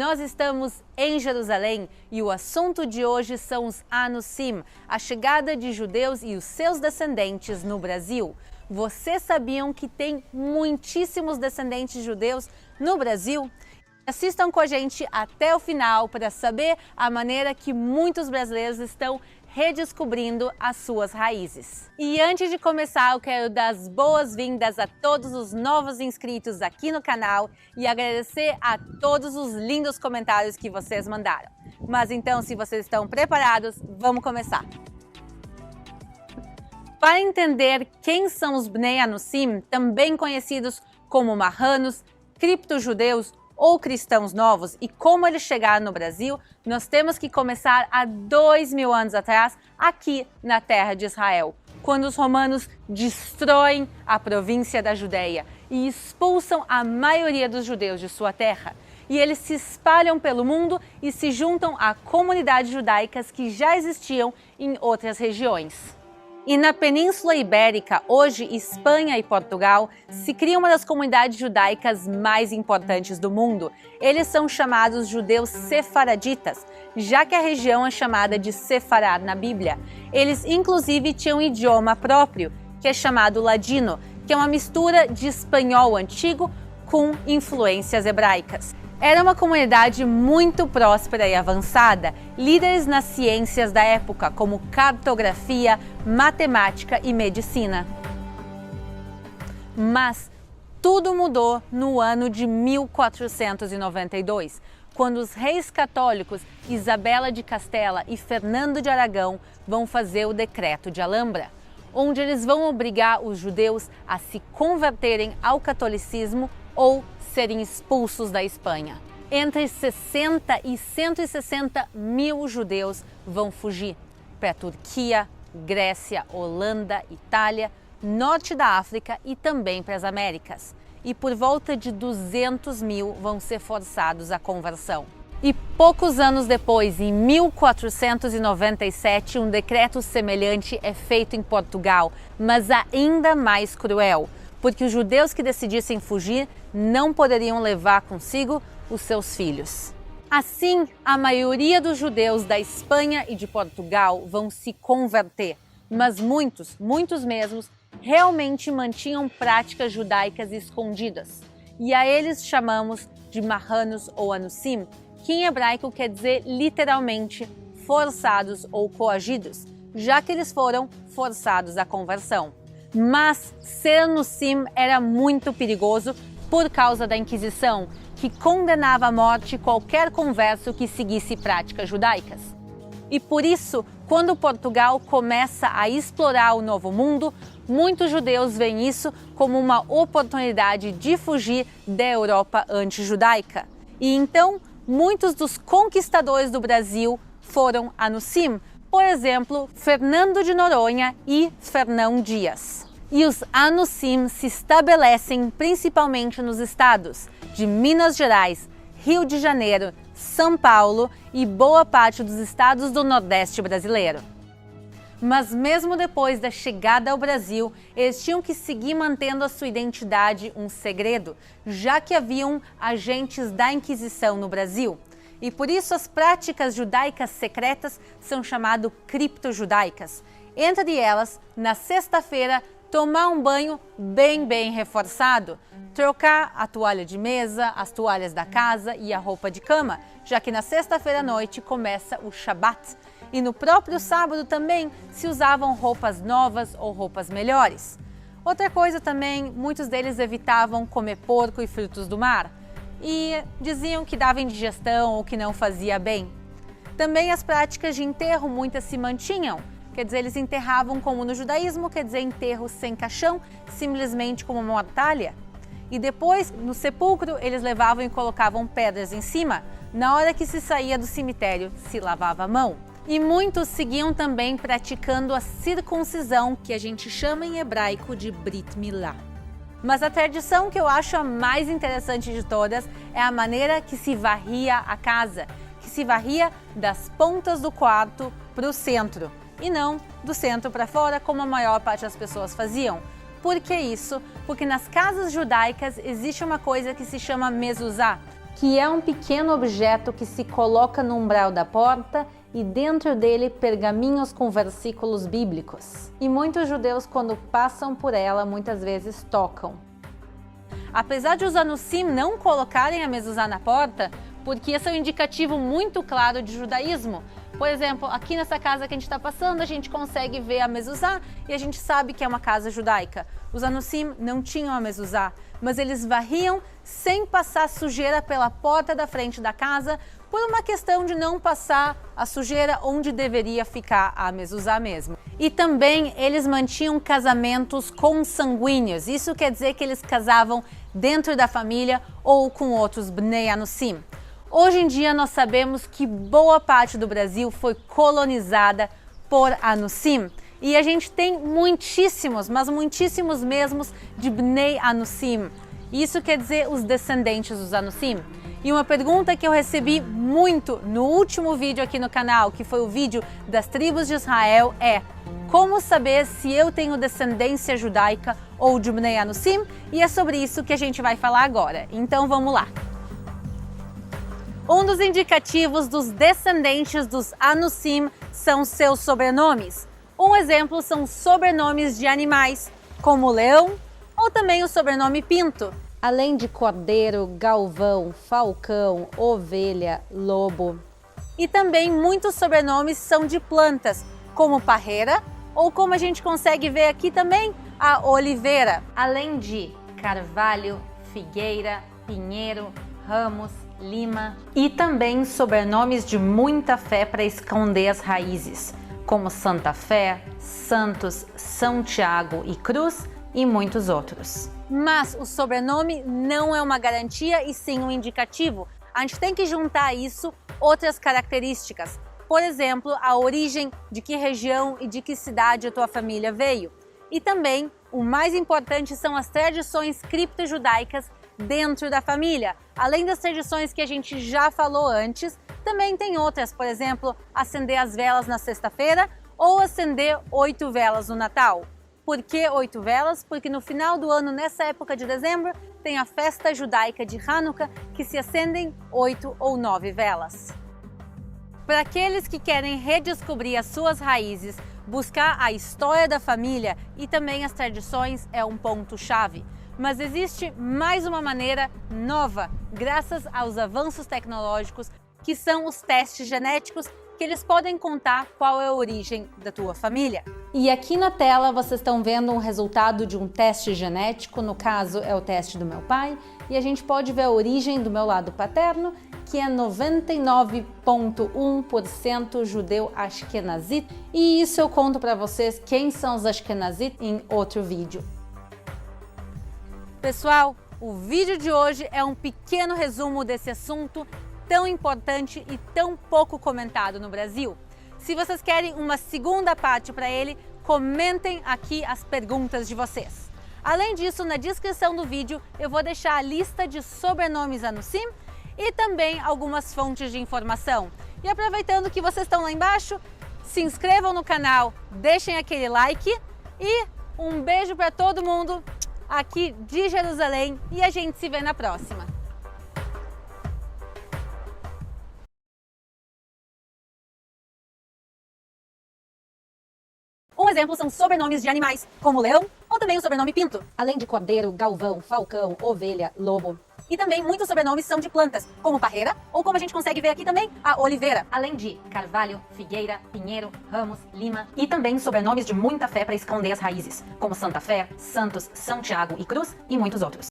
Nós estamos em Jerusalém e o assunto de hoje são os Anusim, a chegada de judeus e os seus descendentes no Brasil. Vocês sabiam que tem muitíssimos descendentes judeus no Brasil? Assistam com a gente até o final para saber a maneira que muitos brasileiros estão redescobrindo as suas raízes. E antes de começar, eu quero dar as boas-vindas a todos os novos inscritos aqui no canal e agradecer a todos os lindos comentários que vocês mandaram. Mas então, se vocês estão preparados, vamos começar! Para entender quem são os Bnei Anusim, também conhecidos como marranos, cripto-judeus ou cristãos novos, e como eles chegaram no Brasil, nós temos que começar há 2000 anos atrás, aqui na terra de Israel, quando os romanos destroem a província da Judéia e expulsam a maioria dos judeus de sua terra. E eles se espalham pelo mundo e se juntam a comunidades judaicas que já existiam em outras regiões. E na Península Ibérica, hoje Espanha e Portugal, se cria uma das comunidades judaicas mais importantes do mundo. Eles são chamados judeus sefaraditas, já que a região é chamada de Sefarad na Bíblia. Eles inclusive tinham um idioma próprio, que é chamado ladino, que é uma mistura de espanhol antigo com influências hebraicas. Era uma comunidade muito próspera e avançada, líderes nas ciências da época, como cartografia, matemática e medicina. Mas tudo mudou no ano de 1492, quando os reis católicos Isabela de Castela e Fernando de Aragão vão fazer o Decreto de Alhambra, onde eles vão obrigar os judeus a se converterem ao catolicismo ou serem expulsos da Espanha. Entre 60 e 160 mil judeus vão fugir para a Turquia, Grécia, Holanda, Itália, norte da África e também para as Américas. E por volta de 200 mil vão ser forçados à conversão. E poucos anos depois, em 1497, um decreto semelhante é feito em Portugal, mas ainda mais cruel, porque os judeus que decidissem fugir não poderiam levar consigo os seus filhos. Assim, a maioria dos judeus da Espanha e de Portugal vão se converter, mas muitos mesmos, realmente mantinham práticas judaicas escondidas. E a eles chamamos de marranos ou anusim, que em hebraico quer dizer literalmente forçados ou coagidos, já que eles foram forçados à conversão. Mas ser anusim era muito perigoso por causa da Inquisição, que condenava à morte qualquer converso que seguisse práticas judaicas. E por isso, quando Portugal começa a explorar o Novo Mundo, muitos judeus veem isso como uma oportunidade de fugir da Europa antijudaica. E então, muitos dos conquistadores do Brasil foram anusim, por exemplo, Fernando de Noronha e Fernão Dias. E os anusim se estabelecem principalmente nos estados de Minas Gerais, Rio de Janeiro, São Paulo e boa parte dos estados do Nordeste brasileiro. Mas mesmo depois da chegada ao Brasil, eles tinham que seguir mantendo a sua identidade um segredo, já que haviam agentes da Inquisição no Brasil. E por isso as práticas judaicas secretas são chamadas cripto-judaicas. Entre elas, na sexta-feira, tomar um banho bem reforçado, trocar a toalha de mesa, as toalhas da casa e a roupa de cama, já que na sexta-feira à noite começa o Shabat. E no próprio sábado também se usavam roupas novas ou roupas melhores. Outra coisa também, muitos deles evitavam comer porco e frutos do mar. E diziam que dava indigestão ou que não fazia bem. Também as práticas de enterro muitas se mantinham, quer dizer, eles enterravam como no judaísmo, quer dizer, enterro sem caixão, simplesmente como uma mortalha. E depois, no sepulcro, eles levavam e colocavam pedras em cima. Na hora que se saía do cemitério, se lavava a mão. E muitos seguiam também praticando a circuncisão, que a gente chama em hebraico de Brit Milá. Mas a tradição que eu acho a mais interessante de todas é a maneira que se varria a casa, que se varria das pontas do quarto para o centro, e não do centro para fora, como a maior parte das pessoas faziam. Por que isso? Porque nas casas judaicas existe uma coisa que se chama mezuzá, que é um pequeno objeto que se coloca no umbral da porta e dentro dele pergaminhos com versículos bíblicos. E muitos judeus, quando passam por ela, muitas vezes tocam. Apesar de os anusim não colocarem a mezuzá na porta, porque esse é um indicativo muito claro de judaísmo. Por exemplo, aqui nessa casa que a gente está passando, a gente consegue ver a mezuzá e a gente sabe que é uma casa judaica. Os anusim não tinham a mezuzá, mas eles varriam sem passar sujeira pela porta da frente da casa, por uma questão de não passar a sujeira onde deveria ficar a mezuzá mesmo. E também eles mantinham casamentos consanguíneos. Isso quer dizer que eles casavam dentro da família ou com outros bnei anusim. Hoje em dia nós sabemos que boa parte do Brasil foi colonizada por anusim. E a gente tem muitíssimos, mas muitíssimos mesmos de bnei anusim. Isso quer dizer os descendentes dos anusim. E uma pergunta que eu recebi muito no último vídeo aqui no canal, que foi o vídeo das tribos de Israel, é: como saber se eu tenho descendência judaica ou de bnei anusim? E é sobre isso que a gente vai falar agora. Então vamos lá. Um dos indicativos dos descendentes dos anusim são seus sobrenomes. Um exemplo são sobrenomes de animais, como leão ou também o sobrenome pinto. Além de cordeiro, galvão, falcão, ovelha, lobo. E também muitos sobrenomes são de plantas, como parreira ou como a gente consegue ver aqui também, a oliveira. Além de carvalho, figueira, pinheiro, ramos, lima. E também sobrenomes de muita fé para esconder as raízes, como Santa Fé, Santos, São Tiago e Cruz e muitos outros. Mas o sobrenome não é uma garantia e sim um indicativo. A gente tem que juntar a isso outras características. Por exemplo, a origem, de que região e de que cidade a tua família veio. E também, o mais importante são as tradições cripto-judaicas dentro da família. Além das tradições que a gente já falou antes, também tem outras, por exemplo, acender as velas na sexta-feira ou acender 8 velas no Natal. Por que 8 velas? Porque no final do ano, nessa época de dezembro, tem a festa judaica de Hanukkah, que se acendem 8 ou 9 velas. Para aqueles que querem redescobrir as suas raízes, buscar a história da família e também as tradições é um ponto-chave. Mas existe mais uma maneira nova, graças aos avanços tecnológicos, que são os testes genéticos, que eles podem contar qual é a origem da tua família. E aqui na tela vocês estão vendo um resultado de um teste genético, no caso é o teste do meu pai, e a gente pode ver a origem do meu lado paterno, que é 99,1% judeu ashkenazit, e isso eu conto para vocês quem são os ashkenazit em outro vídeo. Pessoal, o vídeo de hoje é um pequeno resumo desse assunto tão importante e tão pouco comentado no Brasil. Se vocês querem uma segunda parte para ele, comentem aqui as perguntas de vocês. Além disso, na descrição do vídeo eu vou deixar a lista de sobrenomes anusim e também algumas fontes de informação. E aproveitando que vocês estão lá embaixo, se inscrevam no canal, deixem aquele like e um beijo para todo mundo aqui de Jerusalém e a gente se vê na próxima. Um exemplo são sobrenomes de animais, como leão ou também o sobrenome pinto. Além de cordeiro, galvão, falcão, ovelha, lobo. E também muitos sobrenomes são de plantas, como parreira ou como a gente consegue ver aqui também, a oliveira. Além de carvalho, figueira, pinheiro, ramos, lima. E também sobrenomes de muita fé para esconder as raízes, como Santa Fé, Santos, São Tiago e Cruz e muitos outros.